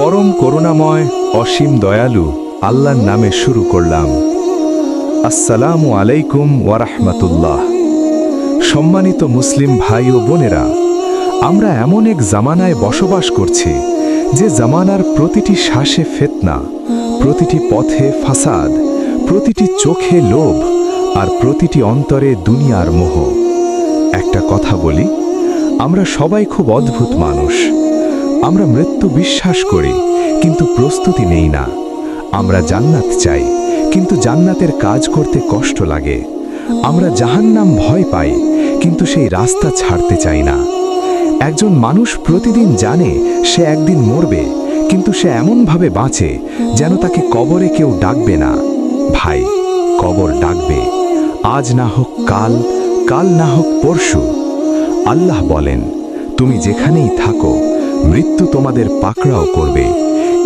পরম করুণাময় অসীম দয়ালু আল্লাহর নামে শুরু করলাম। আসসালামু আলাইকুম ওয়ারাহমাতুল্লাহ। সম্মানিত মুসলিম ভাই ও বোনেরা, আমরা এমন এক জামানায় বসবাস করছি যে জামানার প্রতিটি শ্বাসে ফিতনা, প্রতিটি পথে ফাসাদ, প্রতিটি চোখে লোভ আর প্রতিটি অন্তরে দুনিয়ার মোহ। একটা কথা বলি, আমরা সবাই খুব অদ্ভুত মানুষ। আমরা মৃত্যু বিশ্বাস করি, কিন্তু প্রস্তুতি নেই না। আমরা জান্নাত চাই, কিন্তু জান্নাতের কাজ করতে কষ্ট লাগে। আমরা জাহান্নাম ভয় পাই, কিন্তু সেই রাস্তা ছাড়তে চাই না। একজন মানুষ প্রতিদিন জানে সে একদিন মরবে, কিন্তু সে এমনভাবে বাঁচে যেন তাকে কবরে কেউ ডাকবে না। ভাই, কবর ডাকবে, আজ না হোক কাল, কাল না হোক পরশু। আল্লাহ বলেন, তুমি যেখানেই থাকো মৃত্যু তোমাদের পাকড়াও করবে,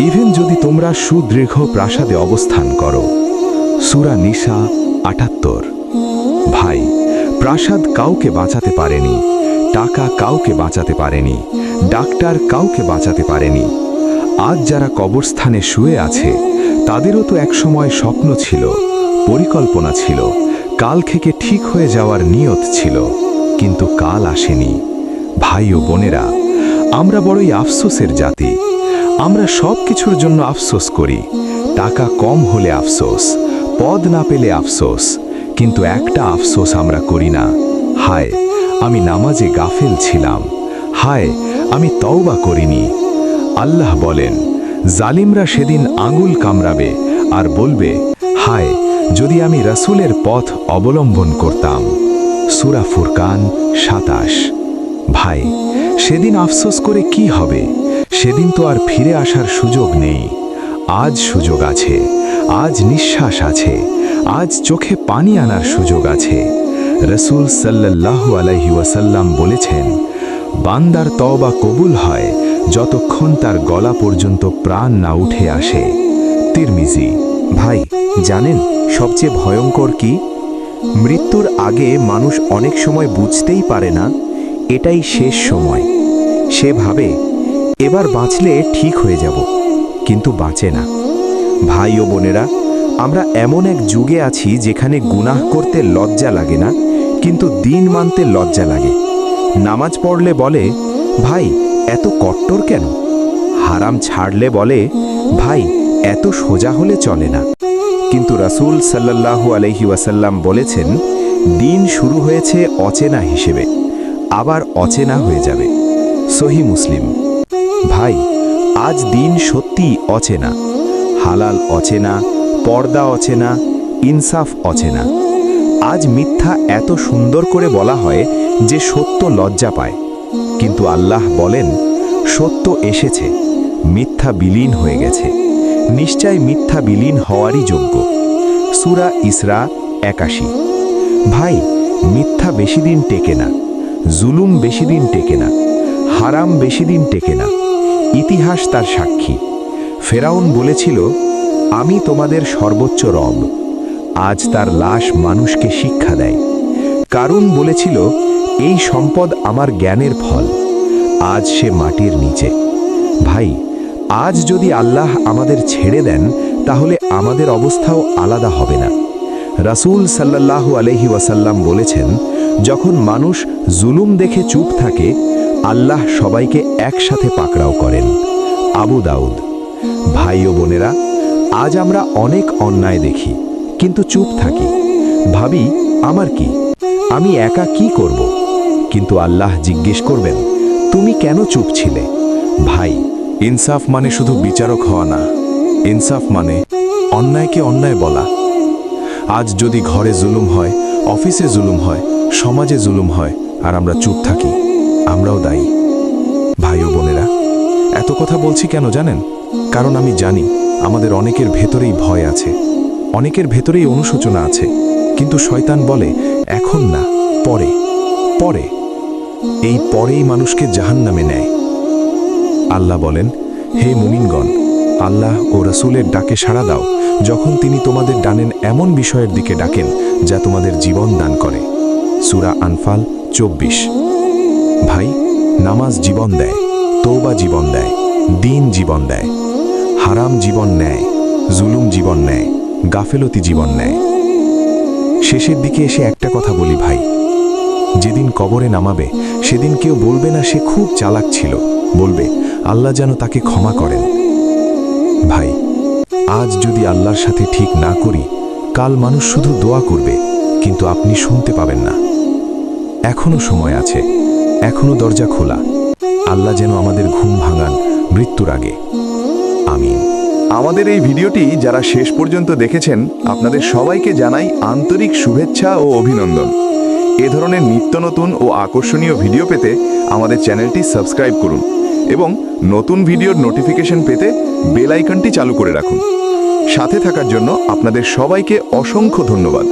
ইভেন যদি তোমরা সুদীর্ঘ প্রাসাদে অবস্থান করো। সূরা নিসা ৭৮। ভাই, প্রাসাদ কাউকে বাঁচাতে পারেনি, টাকা কাউকে বাঁচাতে পারেনি, ডাক্তার কাউকে বাঁচাতে পারেনি। আজ যারা কবরস্থানে শুয়ে আছে তাদেরও তো একসময় স্বপ্ন ছিল, পরিকল্পনা ছিল, কাল থেকে ঠিক হয়ে যাওয়ার নিয়ত ছিল, কিন্তু কাল আসেনি। ভাই ও বোনেরা, আমরা বড়ই আফসোসের জাতি। আমরা সব কিছুর জন্য আফসোস করি। টাকা কম হলে আফসোস, পদ না পেলে আফসোস, কিন্তু একটা আফসোস আমরা করি না, হায় আমি নামাজে গাফেল ছিলাম, হায় আমি তওবা করিনি। আল্লাহ বলেন, জালিমরা সেদিন আঙুল কামড়াবে আর বলবে, হায় যদি আমি রাসূলের পথ অবলম্বন করতাম। সূরা ফুরকান ২৭। ভাই, সেদিন আফসোস করে কি হবে? সেদিন তো আর ফিরে আসার সুযোগ নেই। আজ সুযোগ আছে, আজ নিঃশ্বাস আছে, আজ চোখে পানি আনার সুযোগ আছে। রাসূল সাল্লাল্লাহু আলাইহি ওয়াসাল্লাম বলেছেন, বান্দার তওবা কবুল হয় যতক্ষণ তার গলা পর্যন্ত প্রাণ না উঠে আসে। তিরমিজি। ভাই, জানেন সবচেয়ে ভয়ঙ্কর কি? মৃত্যুর আগে মানুষ অনেক সময় বুঝতেই পারে না এটাই শেষ সময়। সে ভাবে এবার বাঁচলে ঠিক হয়ে যাব, কিন্তু বাঁচে না। ভাই ও বোনেরা, আমরা এমন এক যুগে আছি যেখানে গুনাহ করতে লজ্জা লাগে না, কিন্তু দিন মানতে লজ্জা লাগে। নামাজ পড়লে বলে, ভাই এত কট্টর কেন? হারাম ছাড়লে বলে, ভাই এত সোজা হলে চলে না। কিন্তু রাসূল সাল্লাল্লাহু আলাইহি ওয়াসাল্লাম বলেছেন, দিন শুরু হয়েছে অচেনা হিসেবে, আবার অচেনা হয়ে যাবে। সহিহ মুসলিম। ভাই, আজ দিন সত্যি অচেনা। হালাল অচেনা, পর্দা অচেনা, ইনসাফ অচেনা। আজ মিথ্যা এত সুন্দর করে বলা হয় যে সত্য লজ্জা পায়, কিন্তু আল্লাহ বলেন, সত্য এসেছে, মিথ্যা বিলীন হয়ে গেছে, নিশ্চয় মিথ্যা বিলীন হওয়ারই যোগ্য। সূরা ইসরা ৮১। ভাই, মিথ্যা বেশি দিন টেকে না, জুলুম বেশি দিন টেকে না, হারাম বেশি দিন টেকে না। ইতিহাস তার সাক্ষী। ফেরাউন বলেছিল, আমি তোমাদের সর্বোচ্চ রব। আজ তার লাশ মানুষকে শিক্ষা দেয়। কারূন বলেছিল, এই সম্পদ আমার জ্ঞানের ফল। আজ সে মাটির নিচে। ভাই, আজ যদি আল্লাহ আমাদের ছেড়ে দেন তাহলে আমাদের অবস্থাও আলাদা হবে না। রাসূল সাল্লাল্লাহু আলাইহি ওয়াসাল্লাম বলেছেন, যখন মানুষ জুলুম দেখে চুপ থাকে, আল্লাহ সবাইকে একসাথে পাকড়াও করেন। আবু দাউদ। ভাই ও বোনেরা, আজ আমরা অনেক অন্যায় দেখি, কিন্তু চুপ থাকি। ভাবি, আমার কি, আমি একা কি করব? কিন্তু আল্লাহ জিজ্ঞেস করবেন, তুমি কেন চুপ ছিলে? ভাই, ইনসাফ মানে শুধু বিচারক হওয়া না, ইনসাফ মানে অন্যায়কে অন্যায় বলা। আজ যদি ঘরে জুলুম হয়, অফিসে জুলুম হয়, সমাজে জুলুম হয়, আর আমরা চুপ থাকি, আমরাও দায়ী। ভাই ও বোনেরা, এত কথা বলছি কেন জানেন? কারণ আমি জানি আমাদের অনেকের ভেতরেই ভয় আছে, অনেকের ভেতরেই অনুশোচনা আছে, কিন্তু শয়তান বলে, এখন না, পরে পরে। এই পরেই মানুষকে জাহান্নামে নেয়। আল্লাহ বলেন, হে মুমিনগণ, আল্লাহ ও রাসূলের ডাকে সাড়া দাও যখন তিনি তোমাদের ডানেন এমন বিষয়ের দিকে ডাকেন যা তোমাদের জীবন দান করে। সূরা আনফাল ২৪। ভাই, নামাজ জীবন দেয়, তওবা জীবন দেয়, দিন জীবন দেয়, হারাম জীবন নেয়, জুলুম জীবন নেয়, গাফেলতি জীবন নেয়। শেষের দিকে এসে একটা কথা বলি ভাই, যেদিন কবরে নামাবে সেদিন কেউ বলবে না সে খুব চালাক ছিল, বলবে আল্লাহ যেন তাকে ক্ষমা করেন। ভাই, আজ যদি আল্লাহর সাথে ঠিক না করি, কাল মানুষ শুধু দোয়া করবে, কিন্তু আপনি শুনতে পাবেন না। এখনো সময় আছে, এখনো দরজা খোলা। আল্লাহ যেন আমাদের ঘুম ভাঙান মৃত্যুর আগে। আমিন। আমাদের এই ভিডিওটি যারা শেষ পর্যন্ত দেখেছেন, আপনাদের সবাইকে জানাই আন্তরিক শুভেচ্ছা ও অভিনন্দন। এ ধরনের নিত্য নতুন ও আকর্ষণীয় ভিডিও পেতে আমাদের চ্যানেলটি সাবস্ক্রাইব করুন এবং নতুন ভিডিওর নোটিফিকেশন পেতে বেল আইকনটি চালু করে রাখুন। সাথে থাকার জন্য আপনাদের সবাইকে অসংখ্য ধন্যবাদ।